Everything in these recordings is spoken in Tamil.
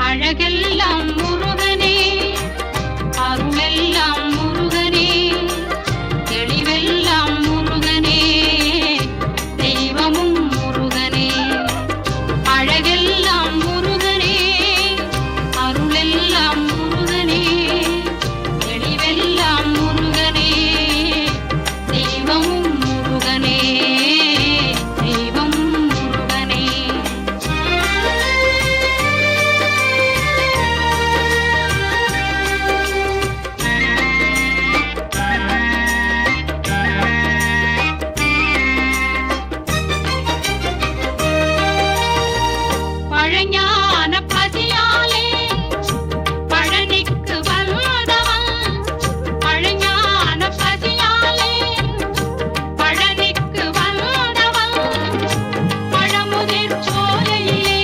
அழகெல்லாம் முருகனே, அருளெல்லாம் முருகனே, தெளிவெல்லாம் முருகனே, தெய்வமும் முருகனே. அழகெல்லாம் முருகனே, அருளெல்லாம் முருகனே, தெளிவெல்லாம் முருகனே, தெய்வமும் முருகனே, தெய்வம் முருகனே. பழஞான பசியாலே பழனிக்கு வந்தவன், பழஞான பசியாலே பழனிக்கு வந்தவன், பழமுதிர் சோலையிலே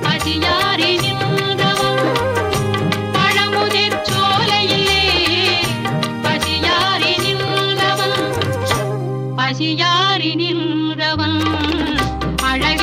பசியாரி நின்றவன், பழமுதிர் சோலையிலே பசியாரி நின்றவன், பசியாரி நின்றவன். அழக